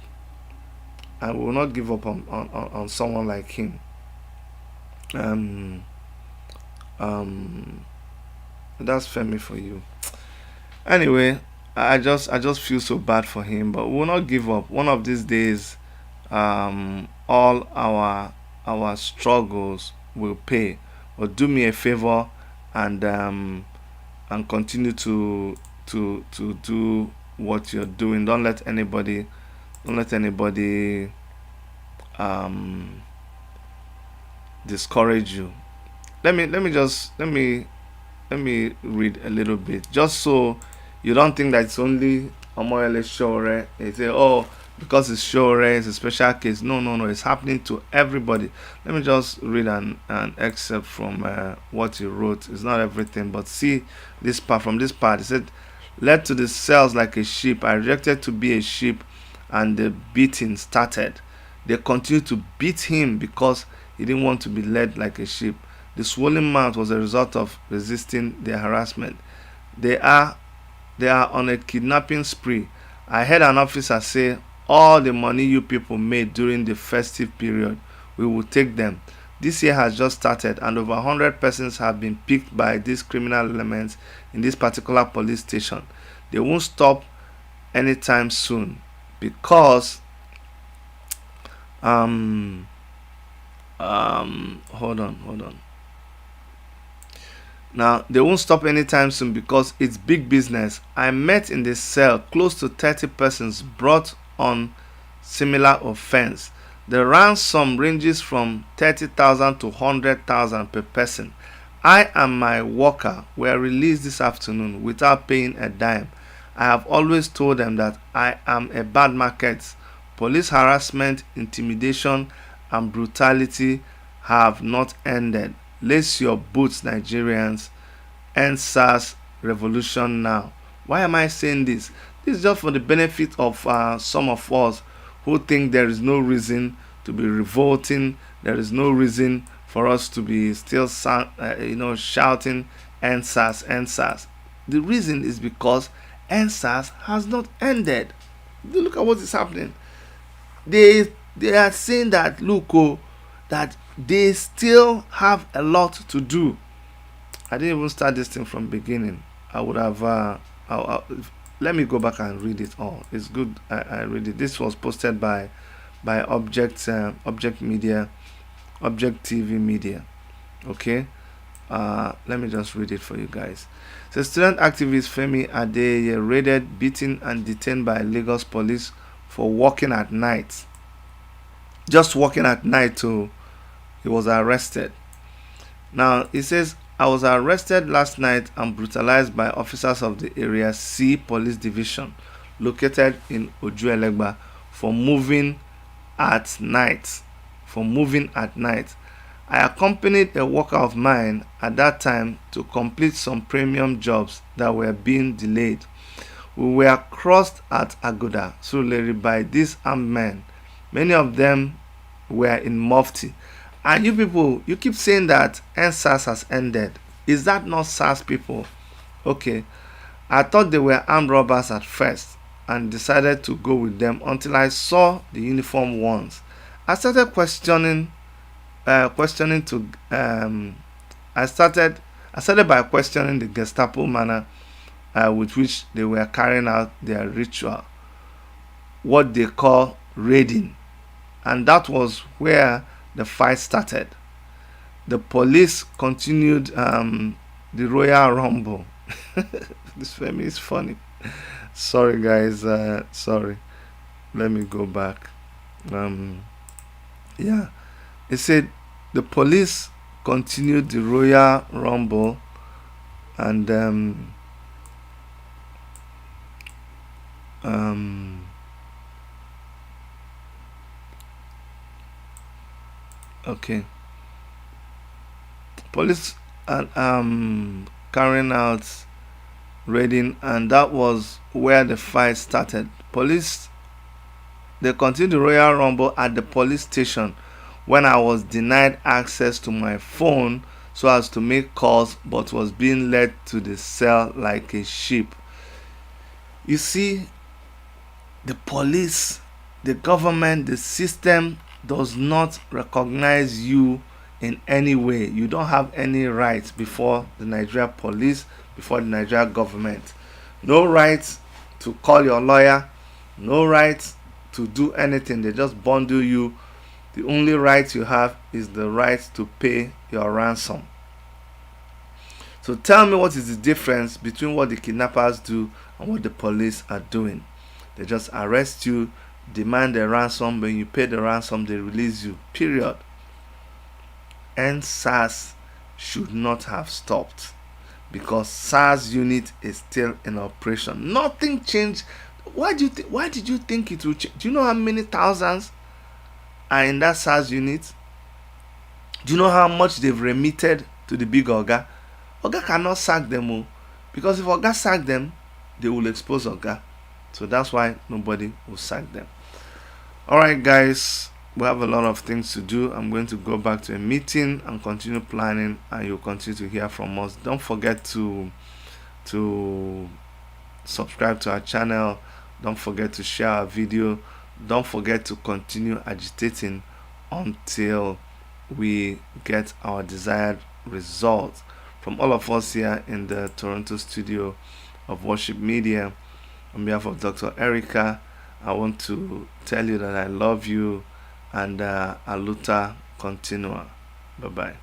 I will not give up on someone like him. That's Femi for you. Anyway, I just feel so bad for him, but we will not give up. One of these days, all our struggles will pay. But do me a favor and continue to do what you're doing. Don't let anybody discourage you. Let me read a little bit, just so you don't think that it's only Omoyele Sowore. They say, oh, because it's Sowore, it's a special case. No, it's happening to everybody. Let me just read an excerpt from what he wrote. It's not everything, but see this part. From this part, he said, led to the cells like a sheep, I rejected to be a sheep, and the beating started. They continued to beat him because he didn't want to be led like a sheep. The swollen mouth was a result of resisting their harassment. They are on a kidnapping spree. I heard an officer say, all the money you people made during the festive period, we will take them. This year has just started and over 100 persons have been picked by these criminal elements in this particular police station. They won't stop anytime soon because hold on. Now, they won't stop anytime soon because it's big business. I met in the cell close to 30 persons brought on similar offense. The ransom ranges from 30,000 to 100,000 per person. I and my worker were released this afternoon without paying a dime. I have always told them that I am a bad market. Police harassment, intimidation, and brutality have not ended. Lace your boots, Nigerians. End SARS revolution now. Why am I saying this? This is just for the benefit of some of us who think there is no reason to be revolting. There is no reason for us to be still shouting end SARS, end SARS. The reason is because end SARS has not ended. Look at what is happening. They are saying that, look, that they still have a lot to do. I didn't even start this thing from beginning. I would have let me go back and read it all. It's good. I read it. This was posted by Object TV Media. Okay, let me just read it for you guys. So, student activist Femi Adeyeye raided, beaten, and detained by Lagos police for walking at night. Just walking at night too. He was arrested. Now, he says, I was arrested last night and brutalized by officers of the Area C Police Division located in Ojuelegba for moving at night. I accompanied a worker of mine at that time to complete some premium jobs that were being delayed. We were crossed at Agoda, Surulere, by these armed men. Many of them were in mufti And you people, you keep saying that NSAS has ended. Is that not SARS people? Okay. I thought they were armed robbers at first and decided to go with them until I saw the uniform ones. I started questioning to I started by questioning the Gestapo manner with which they were carrying out their ritual, what they call raiding, and that was where the fight started. The police continued the Royal Rumble. This film is funny. Sorry, guys. Sorry. Let me go back. Yeah, it said the police continued the Royal Rumble, and okay, police carrying out raiding, and that was where the fight started. Police, they continued the Royal Rumble at the police station when I was denied access to my phone so as to make calls, but was being led to the cell like a sheep. You see, the police, the government, the system does not recognize you in any way. You don't have any rights before the Nigeria police, before the Nigeria government. No right to call your lawyer, no right to do anything. They just bundle you. The only right you have is the right to pay your ransom. So tell me, what is the difference between what the kidnappers do and what the police are doing? They just arrest you, demand a ransom. When you pay the ransom, they release you. Period. And SARS should not have stopped, because SARS unit is still in operation. Nothing changed. Why did you think it would change? Do you know how many thousands are in that SARS unit? Do you know how much they've remitted to the big Oga? Oga cannot sack them all, because if Oga sack them, they will expose Oga. So that's why nobody will sack them. Alright, guys, we have a lot of things to do. I'm going to go back to a meeting and continue planning, and you'll continue to hear from us. Don't forget to subscribe to our channel. Don't forget to share our video. Don't forget to continue agitating until we get our desired result. From all of us here in the Toronto studio of Worship Media, on behalf of Dr. Erica, I want to tell you that I love you, and Aluta Continua. Bye-bye.